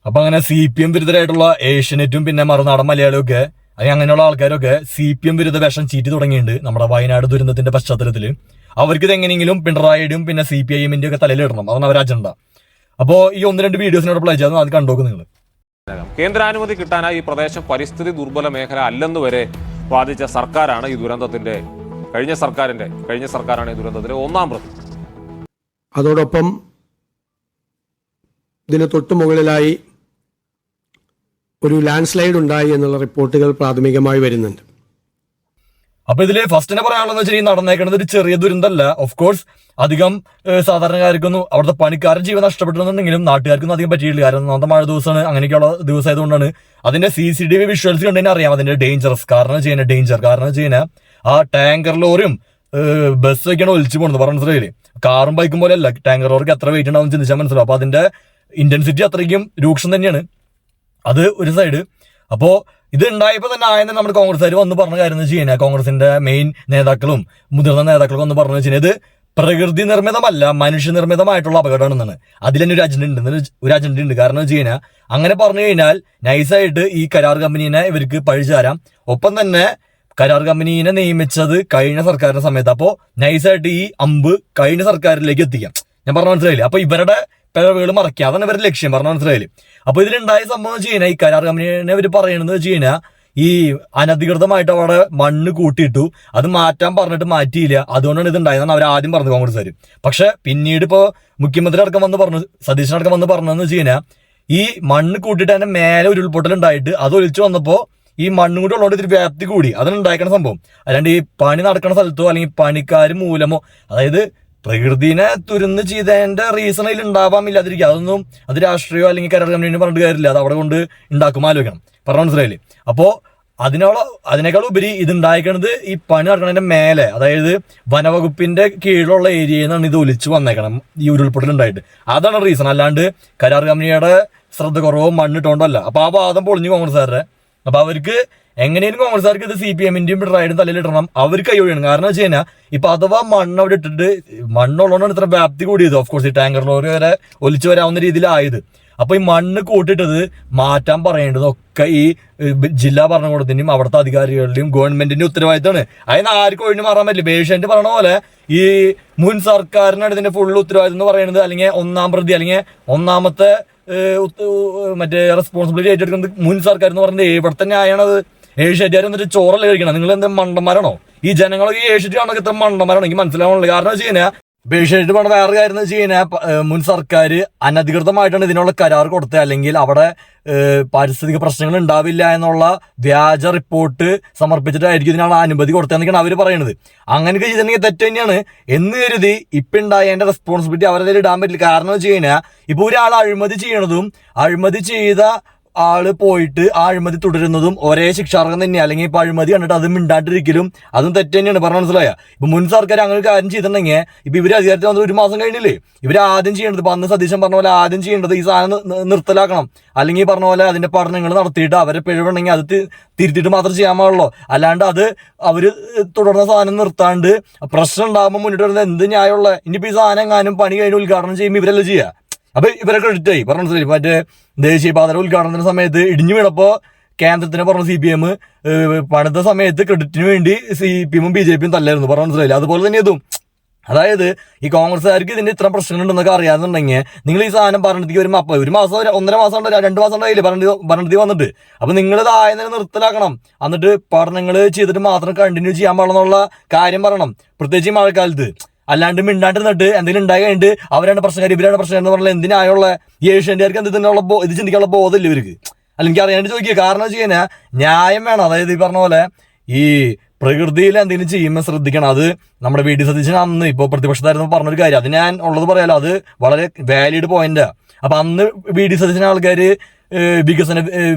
അപ്പൊ അങ്ങനെ CPM വിരുദ്ധരായിട്ടുള്ള ഏഷ്യനെറ്റും പിന്നെ മറുനാടൻ മലയാളിയും ഒക്കെ അല്ലെങ്കിൽ അങ്ങനെയുള്ള ആൾക്കാരൊക്കെ CPM വിരുദ്ധ വേഷം ചീറ്റി തുടങ്ങിയിട്ടുണ്ട് നമ്മുടെ വയനാട് ദുരന്തത്തിന്റെ പശ്ചാത്തലത്തിൽ. അവർക്ക് ഇത് എങ്ങനെയെങ്കിലും പിണറായിയുടെയും പിന്നെ CPIM-ന്റെ ഒക്കെ തലയിലിടണം, അതാണ് അവരുടെ അജണ്ട. അപ്പോ ഈ 1-2 വീഡിയോസിനോട് പ്ലേ ചെയ്ത് അത് കണ്ടോക്ക് നിങ്ങൾ. കേന്ദ്രാനുമതി കിട്ടാനായി ഈ പ്രദേശം പരിസ്ഥിതി ദുർബല മേഖല അല്ലെന്ന് വരെ വാദിച്ച സർക്കാരാണ് ഈ ദുരന്തത്തിന്റെ കഴിഞ്ഞ സർക്കാരാണ് ഈ ദുരന്തത്തിലെ ഒന്നാം പ്രതി. അതോടൊപ്പം ഇതിന് തൊട്ടു മുകളിലായി ഒരു ലാൻഡ് സ്ലൈഡ് ഉണ്ടായി എന്നുള്ള റിപ്പോർട്ടുകൾ പ്രാഥമികമായി വരുന്നുണ്ട്. അപ്പൊ ഇതില് ഫസ്റ്റിനെ പറയാനുള്ളതെന്ന് വെച്ചാൽ ഈ നടന്നേക്കുന്നത് ഒരു ചെറിയ ദുരന്തമല്ല. ഓഫ് കോഴ്സ് അധികം സാധാരണക്കാർക്കൊന്നും അവിടുത്തെ പണിക്കാരൻ ജീവൻ നഷ്ടപ്പെട്ടിട്ടുണ്ടെങ്കിലും നാട്ടുകാർക്കൊന്നും അധികം പറ്റിയിട്ടില്ല. കാരണം ഒന്നാമത്തെ മഴ ദിവസമാണ്, അങ്ങനെയൊക്കെയുള്ള ദിവസമായതുകൊണ്ടാണ്. അതിന്റെ CCTV വിഷ്വൽസ് കണ്ടുകഴിഞ്ഞാൽ അറിയാം അതിന്റെ ഡേഞ്ചർ കാരണം ചെയ്യുന്ന ആ ടാങ്കർ ലോറിയും ബസ്സൊക്കെയാണ് ഒലിച്ചു പോകുന്നത്. പറഞ്ഞ മനസ്സിലായില്ലേ, കാറും ബൈക്കും പോലെ അല്ല, ടാങ്കർ ലോറിക്ക് എത്ര വെയിറ്റ് ഉണ്ടാവും ചിന്തിച്ചാൽ മനസ്സിലാവും. അപ്പൊ അതിന്റെ ഇന്റൻസിറ്റി അത്രയ്ക്കും രൂക്ഷം തന്നെയാണ്. അത് ഒരു സൈഡ്. അപ്പോ ഇത് ഉണ്ടായപ്പോ തന്നെ ആയെന്ന് നമ്മുടെ കോൺഗ്രസ്സുകാർ വന്ന് പറഞ്ഞ കാര്യം എന്ന് വെച്ച് കഴിഞ്ഞാൽ, കോൺഗ്രസിന്റെ മെയിൻ നേതാക്കളും മുതിർന്ന നേതാക്കളും വന്ന് പറഞ്ഞു വെച്ചാൽ ഇത് പ്രകൃതി നിർമ്മിതമല്ല, മനുഷ്യനിർമ്മിതമായിട്ടുള്ള അപകടമാണെന്നാണ്. അതിൽ തന്നെ ഒരു അജണ്ട ഉണ്ട്. കാരണം വെച്ച് കഴിഞ്ഞാൽ അങ്ങനെ പറഞ്ഞു കഴിഞ്ഞാൽ നൈസായിട്ട് ഈ കരാർ കമ്പനീനെ ഇവർക്ക് പഴിചാരാം. ഒപ്പം തന്നെ കരാർ കമ്പനീനെ നിയമിച്ചത് കഴിഞ്ഞ സർക്കാരിന്റെ സമയത്ത്. അപ്പോ നൈസായിട്ട് ഈ അമ്പ് കഴിഞ്ഞ സർക്കാരിലേക്ക് എത്തിക്കാം. ഞാൻ പറഞ്ഞ മനസ്സിലായില്ലേ. അപ്പൊ ഇവരുടെ പിഴവുകൾ മറക്കുക, അതാണ് ഇവരുടെ ലക്ഷ്യം. പറഞ്ഞ മനസ്സിലായില്ലേ. അപ്പൊ ഇതിലുണ്ടായ സംഭവം വെച്ച് കഴിഞ്ഞാൽ ഈ കരാർ കമ്പനീനെ ഇവർ പറയുന്നത് വെച്ച് കഴിഞ്ഞാൽ ഈ അനധികൃതമായിട്ട് അവിടെ മണ്ണ് കൂട്ടിയിട്ടു, അത് മാറ്റാൻ പറഞ്ഞിട്ട് മാറ്റിയില്ല, അതുകൊണ്ടാണ് ഇത് ഉണ്ടായതെന്നാണ് അവർ ആദ്യം പറഞ്ഞത് കോൺഗ്രസ്സുകാർ. പക്ഷെ പിന്നീട് ഇപ്പോ മുഖ്യമന്ത്രി അടക്കം വന്ന് പറഞ്ഞു, സതീശനടക്കം വന്ന് പറഞ്ഞതെന്ന് വെച്ച് കഴിഞ്ഞാൽ ഈ മണ്ണ് കൂട്ടിയിട്ട് അതിന്റെ മേലെ ഉരുൾപൊട്ടൽ ഉണ്ടായിട്ട് അത് ഒലിച്ചു വന്നപ്പോ ഈ മണ്ണും കൂടി ഉള്ളതുകൊണ്ട് ഇതിൽ വ്യാപ്തി കൂടി, അതാണ് ഉണ്ടാക്കുന്ന സംഭവം. അല്ലാണ്ട് ഈ പണി നടക്കുന്ന സ്ഥലത്തോ അല്ലെങ്കിൽ പണിക്കാർ മൂലമോ, അതായത് പ്രകൃതിനെ തുരന്ന് ചെയ്തതിന്റെ റീസൺ അതിൽ ഉണ്ടാവാൻ ഇല്ലാതിരിക്കുക. അതൊന്നും അത് രാഷ്ട്രീയമോ അല്ലെങ്കിൽ കരാർ കമ്പനിനെ പറഞ്ഞിട്ട് കാര്യമില്ല, അത് അവിടെ കൊണ്ട് ഉണ്ടാക്കും, ആലോചിക്കണം. പറഞ്ഞ മനസ്സിലായില്ലേ. അപ്പോ അതിനേക്കാൾ ഉപരി ഇത് ഉണ്ടായിക്കണത് ഈ പണി നടക്കുന്നതിന്റെ മേലെ, അതായത് വനവകുപ്പിന്റെ കീഴിലുള്ള ഏരിയയിൽ നിന്നാണ് ഇത് ഒലിച്ചു വന്നേക്കണം ഈ ഉരുൾപൊട്ടൽ ഉണ്ടായിട്ട്. അതാണ് റീസൺ, അല്ലാണ്ട് കരാർ കമ്പനിയുടെ ശ്രദ്ധ കുറവോ മണ്ണിട്ടോണ്ടല്ല. അപ്പൊ ആ വാദം പൊളിഞ്ഞു കോൺഗ്രസ്സുകാരുടെ. അപ്പൊ അവർക്ക് എങ്ങനെയും കോൺഗ്രസ്സുകാർക്ക് ഇത് CPM-ന്റെയും പിണറായിയുടെയും തലയിലിടണം, അവർ കൈയൊഴിയണം. കാരണം വെച്ച് കഴിഞ്ഞാൽ ഇപ്പൊ അഥവാ മണ്ണ് അവിടെ ഇട്ടിട്ട് മണ്ണുള്ളതുകൊണ്ടാണ് ഇത്ര വ്യാപ്തി കൂടിയത്. ഓഫ് കോഴ്സ് ഈ ടാങ്കർ ലോറി വരെ ഒലിച്ചു വരാവുന്ന രീതിയിലായത്. അപ്പൊ ഈ മണ്ണ് കൂട്ടിട്ടത് മാറ്റാൻ പറയേണ്ടതൊക്കെ ഈ ജില്ലാ ഭരണകൂടത്തിന്റെയും അവിടുത്തെ അധികാരികളുടെയും ഗവൺമെന്റിന്റെ ഉത്തരവാദിത്തമാണ്. അതിന് ആർക്കും ഒഴിഞ്ഞു മാറാൻ പറ്റില്ല. പേഷ്യന്റ് പറഞ്ഞ പോലെ ഈ മുൻ സർക്കാരിനാണ് ഇതിന്റെ ഫുൾ ഉത്തരവാദിത്തം എന്ന് പറയുന്നത്. അല്ലെങ്കിൽ ഒന്നാം പ്രതി അല്ലെങ്കിൽ ഒന്നാമത്തെ മറ്റേ റെസ്പോൺസിബിലിറ്റി ഏറ്റെടുക്കുന്നത് മുൻ സർക്കാർ എന്ന് പറഞ്ഞത് ഇവിടുത്തെ ന്യായമാണത്. ഏഷ്യാറ്റുകാർ എന്നിട്ട് ചോറല്ലേ കഴിക്കണം. നിങ്ങൾ എന്താ മണ്ടന്മാരാണോ? ഈ ജനങ്ങളൊക്കെ ഈ ഏഷ്യാറ്റ് കാണുന്ന എത്ര മണ്ടന്മാരാണോ എനിക്ക് മനസ്സിലാവുന്നില്ല. കാരണം വെച്ച് കഴിഞ്ഞാൽ ഏഷ്യാറ്റ് പറഞ്ഞ വേറെ കാര്യം എന്ന് വെച്ച് കഴിഞ്ഞാൽ മുൻ സർക്കാർ അനധികൃതമായിട്ടാണ് ഇതിനുള്ള കരാർ കൊടുത്തത്, അല്ലെങ്കിൽ അവിടെ പാരിസ്ഥിതിക പ്രശ്നങ്ങൾ ഉണ്ടാവില്ല എന്നുള്ള വ്യാജ റിപ്പോർട്ട് സമർപ്പിച്ചിട്ടായിരിക്കും ഇതിനാണ് അനുമതി കൊടുത്തതെന്നൊക്കെയാണ് അവർ പറയുന്നത്. അങ്ങനെയൊക്കെ ചെയ്തിട്ടുണ്ടെങ്കിൽ തെറ്റ് തന്നെയാണ് എന്ന് കരുതി ഇപ്പം ഉണ്ടായതിന്റെ റെസ്പോൺസിബിലിറ്റി അവരുടെ ഇടാൻ പറ്റില്ല. കാരണം വെച്ച് കഴിഞ്ഞാൽ ഇപ്പൊ ഒരാൾ അഴിമതി ചെയ്യണതും അഴിമതി ചെയ്ത ആള് പോയിട്ട് ആ അഴിമതി തുടരുന്നതും ഒരേ ശിക്ഷാർഹം തന്നെയാണ്. അല്ലെങ്കിൽ ഇപ്പൊ അഴിമതി കണ്ടിട്ട് അത് മിണ്ടാണ്ടിരിക്കലും അതും തെറ്റ് തന്നെയാണ്. പറഞ്ഞ മനസ്സിലായ. ഇപ്പൊ മുൻ സർക്കാർ അങ്ങനെ കാര്യം ചെയ്തിട്ടുണ്ടെങ്കിൽ ഇപ്പൊ ഇവര് അധികാരത്തിൽ വന്നത് 1 മാസം കഴിഞ്ഞില്ലേ. ഇവര് ആദ്യം ചെയ്യേണ്ടത്, ഇപ്പൊ അന്ന് സതീശൻ പറഞ്ഞ പോലെ ആദ്യം ചെയ്യേണ്ടത് ഈ സാധനം നിർത്തലാക്കണം. അല്ലെങ്കിൽ പറഞ്ഞ പോലെ അതിന്റെ പഠനങ്ങൾ നടത്തിയിട്ട് അവരെ പിഴവുണ്ടെങ്കിൽ അത് തിരുത്തിയിട്ട് മാത്രം ചെയ്യാൻ പാടുള്ളൂ. അല്ലാണ്ട് അത് അവര് തുടർന്ന സാധനം നിർത്താണ്ട് പ്രശ്നം ഉണ്ടാകുമ്പോൾ മുന്നിട്ട് വരുന്നത് എന്ത് ന്യായമുള്ള. ഇനിയിപ്പോ ഈ സാധനം എങ്ങാനും പണി കഴിഞ്ഞ് ഉദ്ഘാടനം ചെയ്യുമ്പോൾ ഇവരല്ല ചെയ്യുക. അപ്പൊ ഇവരെ ക്രെഡിറ്റ് ആയി. പറഞ്ഞ മനസ്സിലായി. മറ്റേ ദേശീയപാതയുടെ ഉദ്ഘാടനത്തിന്റെ സമയത്ത് ഇടിഞ്ഞു വീണപ്പോ കേന്ദ്രത്തിന് പറഞ്ഞ CPM പണിത സമയത്ത് ക്രെഡിറ്റിന് വേണ്ടി CPM-ഉം BJP-യും തല്ലായിരുന്നു. പറഞ്ഞ മനസ്സിലായില്ല. അതുപോലെ തന്നെ ഇതും. അതായത് ഈ കോൺഗ്രസ്സുകാർക്ക് ഇതിന്റെ ഇത്ര പ്രശ്നങ്ങളുണ്ടെന്നൊക്കെ അറിയാന്നുണ്ടെങ്കിൽ നിങ്ങൾ ഈ സാധനം ഭരണത്തിലേക്ക് വരുമ്പോൾ അപ്പൊ 1 മാസം 1.5 മാസം 2 മാസം ഉണ്ടായില്ലേ ഭരണത്തിൽ വന്നിട്ട്. അപ്പൊ നിങ്ങൾ ഇത് ആയതിനെ നിർത്തലാക്കണം. എന്നിട്ട് പഠനങ്ങൾ ചെയ്തിട്ട് മാത്രം കണ്ടിന്യൂ ചെയ്യാൻ പാടുന്നുള്ള കാര്യം പറയണം, പ്രത്യേകിച്ച് ഈ മഴക്കാലത്ത്. അല്ലാണ്ട് മിണ്ടാണ്ടിരുന്നിട്ട് എന്തെങ്കിലും ഉണ്ടായി കഴിഞ്ഞിട്ട് അവരാണ് പ്രശ്നക്കാർ ഇവരാണ് പ്രശ്നക്കാർ എന്ന് പറഞ്ഞാൽ എന്തിനായുള്ള ഈ ഏഷ്യാൻകാർക്ക് എന്ത് ഇതിനുള്ള ഇത് ചിന്തിക്കാനുള്ള ബോധമില്ല ഇവർക്ക്. അല്ലെങ്കിൽ അറിയാണ്ട് ചോദിക്കുക. കാരണം വെച്ച് കഴിഞ്ഞാൽ ന്യായം വേണം. അതായത് ഈ പറഞ്ഞ പോലെ ഈ പ്രകൃതിയിൽ എന്തെങ്കിലും ചെയ്യുമ്പോൾ ശ്രദ്ധിക്കണം. അത് നമ്മുടെ VD സതീശൻ അന്ന് ഇപ്പോൾ പ്രതിപക്ഷത്തായിരുന്നു പറഞ്ഞൊരു കാര്യം. അത് ഞാൻ ഉള്ളത് പറയാലോ, അത് വളരെ വാലിഡ് പോയിന്റാ. അപ്പൊ അന്ന് VD സതീശൻ ആൾക്കാർ വികസന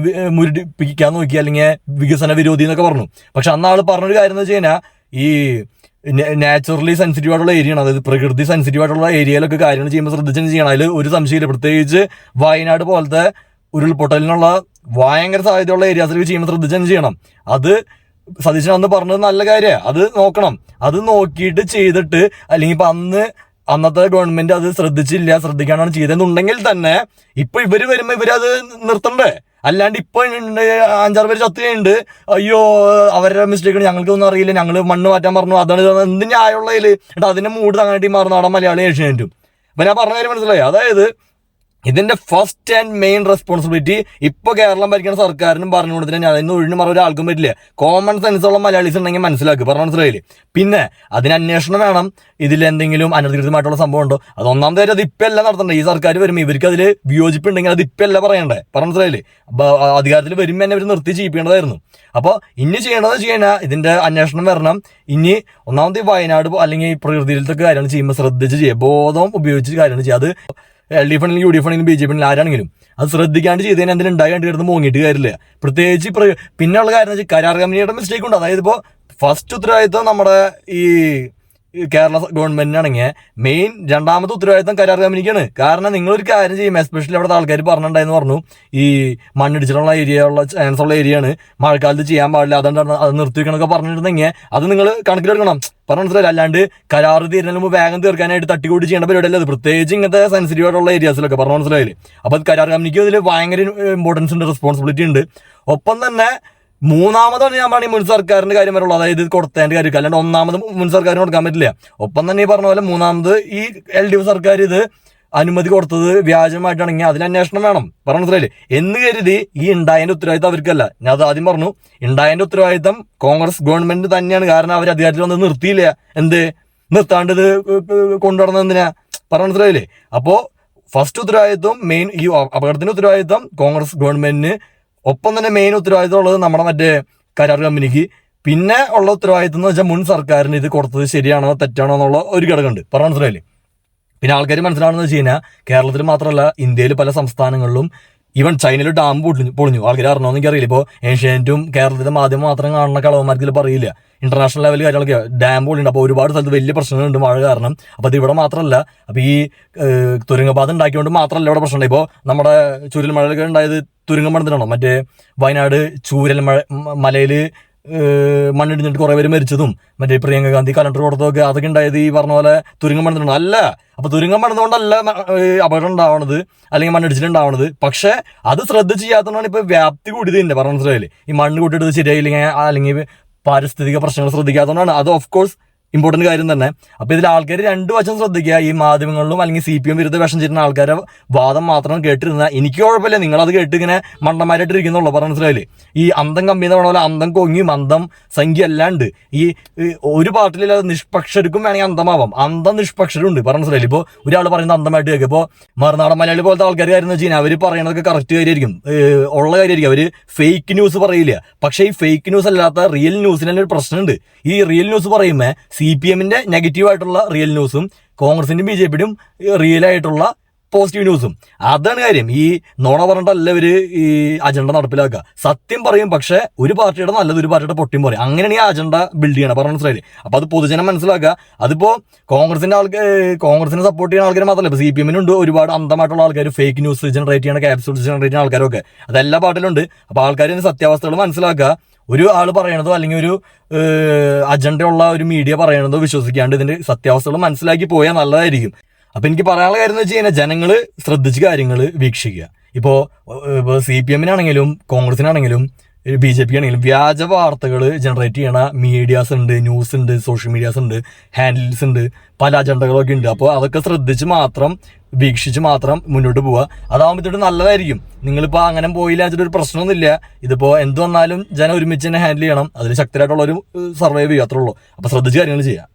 മുരടിപ്പിക്കാൻ നോക്കി, അല്ലെങ്കിൽ വികസന വിരോധി എന്നൊക്കെ പറഞ്ഞു. പക്ഷെ അന്ന് ആള് പറഞ്ഞൊരു കാര്യം എന്ന് വെച്ച് കഴിഞ്ഞാൽ ഈ നാച്ചുറലി സെൻസിറ്റീവ് ആയിട്ടുള്ള ഏരിയയാണ്, അതായത് പ്രകൃതി സെൻസിറ്റീവ് ആയിട്ടുള്ള ഏരിയയിലൊക്കെ കാര്യങ്ങൾ ചെയ്യുമ്പോൾ ശ്രദ്ധിച്ചു ചെയ്യണം. അതിൽ ഒരു സംശയമില്ല. പ്രത്യേകിച്ച് വയനാട് പോലത്തെ ഉരുൾപൊട്ടലിനുള്ള ഭയങ്കര സാധ്യതയുള്ള ഏരിയാസിൽ ചെയ്യുമ്പോൾ ശ്രദ്ധിച്ചു ചെയ്യണം. അത് സതീശൻ അന്ന് പറഞ്ഞത് നല്ല കാര്യമാണ്. അത് നോക്കണം. അത് നോക്കിയിട്ട് ചെയ്തിട്ട്, അല്ലെങ്കിൽ ഇപ്പൊ അന്ന് അന്നത്തെ ഗവൺമെന്റ് അത് ശ്രദ്ധിക്കാനാണ് ചെയ്തതെന്നുണ്ടെങ്കിൽ തന്നെ ഇപ്പൊ ഇവര് വരുമ്പോ ഇവരത് നിർത്തണ്ടേ? അല്ലാണ്ട് ഇപ്പൊ 5-6 പേര് ചത്തുകയുണ്ട്, അയ്യോ അവരുടെ മിസ്റ്റേക്കാണ്, ഞങ്ങൾക്കൊന്നും അറിയില്ല, ഞങ്ങൾ മണ്ണ് മാറ്റാൻ പറഞ്ഞു, അതാണ് എന്ത് ന്യായമുള്ളതിൽ. എന്നിട്ട് അതിന്റെ മൂഡ് തങ്ങാട്ടി മാറുന്ന നാടൻ മലയാളി ഏഷ്യാനെറ്റും. അപ്പൊ ഞാൻ പറഞ്ഞ കാര്യം മനസ്സിലായി. അതായത് ഇതിന്റെ ഫസ്റ്റ് ആൻഡ് മെയിൻ റെസ്പോൺസിബിലിറ്റി ഇപ്പൊ കേരളം ഭരിക്കുന്ന സർക്കാരിനും പറഞ്ഞു കൊടുത്തിട്ട് അതിന് ഒഴിഞ്ഞു മാറാൻ ഒരാൾക്കും പറ്റില്ല. കോമൺ സെൻസ് ഉള്ള മലയാളീസ് ഉണ്ടെങ്കിൽ മനസ്സിലാക്കുക, പറഞ്ഞു മനസ്സിലായില്ലേ? പിന്നെ അതിന് അന്വേഷണം വേണം. ഇതിൽ എന്തെങ്കിലും അനധികൃതമായിട്ടുള്ള സംഭവം ഉണ്ടോ? അത് ഒന്നാമത്തെ കാര്യം, അത് ഇപ്പം എല്ലാം നടത്തണ്ടേ. ഈ സർക്കാർ വരുമ്പോൾ ഇവർക്ക് അതിൽ വിയോജിപ്പുണ്ടെങ്കിൽ അത് ഇപ്പം എല്ലാം പറയണ്ടേ, പറഞ്ഞു മനസ്സിലായില്ലേ? അധികാരത്തിൽ വരുമ്പോൾ തന്നെ ഇവർ നിർത്തി ചെയ്യിപ്പിക്കേണ്ടതായിരുന്നു. അപ്പോൾ ഇനി ചെയ്യണത് ഇതിന്റെ അന്വേഷണം വരണം. ഇനി ഒന്നാമത് വയനാട് അല്ലെങ്കിൽ പ്രകൃതിയിലത്തെ കാര്യങ്ങൾ ചെയ്യുമ്പോൾ ശ്രദ്ധിച്ച് ചെയ്യുക, ബോധം ഉപയോഗിച്ച് കാര്യങ്ങൾ ചെയ്യുക. അത് LDF ആണെങ്കിലും UDF ആണെങ്കിലും BJP ആണെങ്കിലും ആരാണെങ്കിലും അത് ശ്രദ്ധിക്കാണ്ട് ചെയ്തതിന് എന്തെങ്കിലും ഉണ്ടായി കണ്ടിരുന്ന് മോങ്ങിയിട്ട് കാര്യമില്ല. പ്രത്യേകിച്ച് പിന്നെയുള്ള കാര്യം എന്ന് വെച്ചാൽ കരാർ കമ്പനിയുടെ മിസ്റ്റേക്ക് ഉണ്ട്. അതായത് ഇപ്പോൾ ഫസ്റ്റ് ഉത്തരവാദിത്വം നമ്മുടെ ഈ കേരള ഗവൺമെന്റിനാണെങ്കിൽ മെയിൻ, രണ്ടാമത്തെ ഉത്തരവാദിത്തം കരാർ കമ്പനിക്കാണ്. കാരണം നിങ്ങളൊരു കാര്യം ചെയ്യും, എസ്പെഷ്യലി അവിടുത്തെ ആൾക്കാർ പറഞ്ഞിട്ടുണ്ടായെന്ന് പറഞ്ഞു, ഈ മണ്ണിടിച്ചിട്ടുള്ള ഉള്ള ചാൻസ് ഉള്ള ഏരിയയാണ്, മഴക്കാലത്ത് ചെയ്യാൻ പാടില്ല, അതുകൊണ്ടാണ് അത് നിർത്തിവെക്കണമൊക്കെ പറഞ്ഞിട്ടുണ്ടെങ്കിൽ അത് നിങ്ങൾ കണക്കിലെടുക്കണം, പറഞ്ഞു മനസ്സിലായില്ല. അല്ലാണ്ട് കരാർ തീരുന്നതിന് മുമ്പ് വേഗം തീർക്കാനായിട്ട് തട്ടിക്കൂടി ചെയ്യേണ്ട പരിപാടിയല്ല അത്, പ്രത്യേകിച്ച് ഇങ്ങനത്തെ സെൻസിറ്റീവ് ആയിട്ടുള്ള ഏരിയാസിലൊക്കെ, പറഞ്ഞു മനസ്സിലായില്ലേ? അപ്പോൾ അത് കരാർ കമ്പനിക്ക് ഇതിൽ ഭയങ്കര ഇമ്പോർട്ടൻസ് ഉണ്ട്, റെസ്പോൺസിബിലിറ്റി ഉണ്ട്. ഒപ്പം തന്നെ മൂന്നാമതാണ് ഞാൻ പറഞ്ഞ മുൻ സർക്കാരിന്റെ കാര്യം വരുള്ളൂ, അതായത് കൊടുത്തതിന്റെ കാര്യമൊക്കെ. അല്ലാണ്ട് ഒന്നാമത് മുൻ സർക്കാരിന് കൊടുക്കാൻ പറ്റില്ല. ഒപ്പം തന്നെ ഈ പറഞ്ഞ പോലെ മൂന്നാമത് ഈ LDF സർക്കാർ ഇത് അനുമതി കൊടുത്തത് വ്യാജമായിട്ടാണെങ്കിൽ അതിന് അന്വേഷണം വേണം, പറഞ്ഞു മനസ്സിലായില്ലേ? എന്ന് കരുതി ഈ ഉണ്ടായതിന്റെ ഉത്തരവാദിത്തം അവർക്കല്ല. ഞാൻ അത് ആദ്യം പറഞ്ഞു, ഉണ്ടായതിന്റെ ഉത്തരവാദിത്തം കോൺഗ്രസ് ഗവൺമെന്റ് തന്നെയാണ്. കാരണം അവർ അധികാരത്തിൽ വന്നത് നിർത്തിയില്ല, നിർത്താണ്ട് ഇത് കൊണ്ടുവരുന്നത് എന്തിനാ, പറഞ്ഞു മനസ്സിലായില്ലേ? അപ്പോ ഫസ്റ്റ് ഉത്തരവാദിത്വം മെയിൻ, ഈ അപകടത്തിന്റെ ഉത്തരവാദിത്തം കോൺഗ്രസ് ഗവൺമെന്റിന്. ഒപ്പം തന്നെ മെയിൻ ഉത്തരവാദിത്തം ഉള്ളത് നമ്മുടെ മറ്റേ കരാർ കമ്പനിക്ക്. പിന്നെ ഉള്ള ഉത്തരവാദിത്തം എന്ന് വെച്ചാൽ മുൻ സർക്കാരിന് ഇത് കൊടുത്തത് ശരിയാണോ തെറ്റാണോ എന്നുള്ള ഒരു ഘടകമുണ്ട്, പറഞ്ഞു മനസ്സിലായില്ലേ? പിന്നെ ആൾക്കാർ മനസ്സിലാണെന്ന് വെച്ച് കഴിഞ്ഞാൽ കേരളത്തിൽ മാത്രമല്ല ഇന്ത്യയിൽ പല സംസ്ഥാനങ്ങളിലും, ഈവൻ ചൈനയിൽ ഡാം പൊളിഞ്ഞു. ആൾക്കാർ അറിഞ്ഞോന്ന് എനിക്കറിയില്ല. ഇപ്പോൾ ഏഷ്യാനെറ്റും കേരളത്തിലെ മാധ്യമം മാത്രം കാണുന്ന കളവന്മാർക്ക് ഇതിൽ പറയില്ല. ഇന്റർനാഷണൽ ലെവൽ കാര്യങ്ങളൊക്കെ ഡാം പൊളിയുണ്ട്. അപ്പോൾ ഒരുപാട് സ്ഥലത്ത് വലിയ പ്രശ്നങ്ങളുണ്ട് മഴ കാരണം. അപ്പോൾ അത് ഇവിടെ മാത്രമല്ല, അപ്പോൾ ഈ തുരങ്കപാത ഉണ്ടാക്കിക്കൊണ്ട് മാത്രമല്ല ഇവിടെ പ്രശ്നമുണ്ട്. ഇപ്പോൾ നമ്മുടെ ചുരൽമഴയൊക്കെ ഉണ്ടായത് തുരങ്കം പണിതിട്ടാണോ? മറ്റേ വയനാട് ചൂരൽ മലയിൽ മണ്ണിടിഞ്ഞിട്ട് കുറെ പേര് മരിച്ചതും മറ്റേ പ്രിയങ്ക ഗാന്ധി കലണ്ടർ കൊടുത്തതൊക്കെ അതൊക്കെ ഉണ്ടായത് ഈ പറഞ്ഞ പോലെ തുരങ്കം പണിതിട്ടുണ്ടോ? അല്ല. അപ്പൊ തുരങ്കം പണിതുകൊണ്ടല്ല അപകടം ഉണ്ടാവണത് അല്ലെങ്കിൽ മണ്ണിടിച്ചിട്ടുണ്ടാവണത്. പക്ഷെ അത് ശ്രദ്ധിച്ച് ചെയ്യാത്തതുകൊണ്ടാണ് ഇപ്പൊ വ്യാപ്തി കൂടിയത് തന്നെ, പറഞ്ഞു മനസ്സിലായില്ലേ? ഈ മണ്ണ് കൂട്ടിയിട്ട് ശരിയായില്ലെങ്കിൽ അല്ലെങ്കിൽ പാരിസ്ഥിതിക പ്രശ്നങ്ങൾ ശ്രദ്ധിക്കാത്തതുകൊണ്ടാണ്. അത് ഓഫ് കോഴ്സ് ഇമ്പോർട്ടന്റ് കാര്യം തന്നെ. അപ്പൊ ഇതിൽ ആൾക്കാർ രണ്ടു വശം ശ്രദ്ധിക്കുക. ഈ മാധ്യമങ്ങളിലും അല്ലെങ്കിൽ CPM വിരുദ്ധ വേഷം ചെയ്യുന്ന ആൾക്കാരെ വാദം മാത്രം കേട്ടിരുന്ന എനിക്ക് കുഴപ്പമില്ല, നിങ്ങളത് കേട്ട് ഇങ്ങനെ മണ്ടന്മാരായിട്ട് ഇരിക്കുന്നുള്ളൂ, പറഞ്ഞു മനസ്സിലായില്ലേ? ഈ അന്തം കമ്പി എന്ന് പറഞ്ഞ പോലെ അന്തം കൊങ്ങിയും അന്തം സംഖ്യ അല്ലാണ്ട് ഈ ഒരു പാർട്ടിയിൽ നിഷ്പക്ഷർക്കും വേണമെങ്കിൽ അന്തമാവാം, അന്തം നിഷ്പക്ഷരും ഉണ്ട്, പറഞ്ഞു മനസ്സിലായില്ലേ? ഇപ്പോൾ ഒരാൾ പറയുന്നത് അന്തമായിട്ട് കേൾക്കുക. ഇപ്പോൾ മറുനാടൻ മലയാളി പോലത്തെ ആൾക്കാർ കാര്യം എന്ന് വെച്ച് കഴിഞ്ഞാൽ അവർ പറയുന്നതൊക്കെ കറക്റ്റ് കാര്യമായിരിക്കും, ഉള്ള കാര്യമായിരിക്കും. അവർ ഫേക്ക് ന്യൂസ് പറയില്ല. പക്ഷേ ഈ ഫേക്ക് ന്യൂസ് അല്ലാത്ത റിയൽ ന്യൂസിന് തന്നെ ഒരു പ്രശ്നമുണ്ട്. ഈ റിയൽ ന്യൂസ് പറയുമ്പോൾ CPMന്റെ നെഗറ്റീവ് ആയിട്ടുള്ള റിയൽ ന്യൂസും കോൺഗ്രസിന്റെയും BJPയുടെയും റിയൽ ആയിട്ടുള്ള പോസിറ്റീവ് ന്യൂസും. അതാണ് കാര്യം. ഈ നോണ പറഞ്ഞിട്ടല്ല ഇവര് ഈ അജണ്ട നടപ്പിലാക്കുക. സത്യം പറയും, പക്ഷെ ഒരു പാർട്ടിയുടെ നല്ലത് ഒരു പാർട്ടിയുടെ പൊട്ടിയും പറയും. അങ്ങനെയാണ് ഈ അജണ്ട ബിൽഡ് ചെയ്യണം, പറഞ്ഞു മനസ്സിലായില്ലേ? അപ്പൊ അത് പൊതുജനം മനസ്സിലാക്കുക. അതിപ്പോ കോൺഗ്രസിനെ സപ്പോർട്ട് ചെയ്യുന്ന ആൾക്കാർ മാത്രമല്ല, ഇപ്പൊ CPMനുണ്ട് ഒരുപാട് അന്ധമായിട്ടുള്ള ആൾക്കാർ, ഫേക്ക് ന്യൂസ് ജനറേറ്റ് ചെയ്യണ, ക്യാപ്സ്യൂൾസ് ജനറേറ്റ് ചെയ്യുന്ന ആൾക്കാരൊക്കെ. അതെല്ലാ പാർട്ടിയിലുണ്ട്. അപ്പൊ ആൾക്കാർ സത്യാവസ്ഥകൾ മനസ്സിലാക്കുക. ഒരു ആൾ പറയണതോ അല്ലെങ്കിൽ ഒരു അജണ്ടയുള്ള ഒരു മീഡിയ പറയണതോ വിശ്വസിക്കാണ്ട് ഇതിന്റെ സത്യാവസ്ഥകൾ മനസ്സിലാക്കി പോയാൽ നല്ലതായിരിക്കും. അപ്പൊ എനിക്ക് പറയാനുള്ള കാര്യം എന്ന് വെച്ച് കഴിഞ്ഞാൽ ജനങ്ങള് ശ്രദ്ധിച്ച് കാര്യങ്ങൾ വീക്ഷിക്കുക. ഇപ്പോ CPMനാണെങ്കിലും കോൺഗ്രസിനാണെങ്കിലും BJP ആണെങ്കിലും വ്യാജ വാർത്തകൾ ജനറേറ്റ് ചെയ്യണ മീഡിയാസ് ഉണ്ട്, ന്യൂസ് ഉണ്ട്, സോഷ്യൽ മീഡിയാസ് ഉണ്ട്, ഹാൻഡിൽസ് ഉണ്ട്, പല അജണ്ടകളൊക്കെ ഉണ്ട്. അപ്പോൾ അതൊക്കെ ശ്രദ്ധിച്ച് മാത്രം വീക്ഷിച്ച് മാത്രം മുന്നോട്ട് പോവുക. അതാകുമ്പോഴത്തേക്ക് നല്ലതായിരിക്കും. നിങ്ങളിപ്പോൾ അങ്ങനെ പോയില്ല വെച്ചിട്ട് ഒരു പ്രശ്നമൊന്നുമില്ല. ഇതിപ്പോൾ എന്ത് വന്നാലും ജനം ഒരുമിച്ച് തന്നെ ഹാൻഡിൽ ചെയ്യണം. അതിൽ ശക്തരായിട്ടുള്ളൊരു സർവൈവ് ചെയ്യുക, അത്രേ ഉള്ളൂ. അപ്പോൾ ശ്രദ്ധിച്ച് കാര്യങ്ങൾ ചെയ്യുക.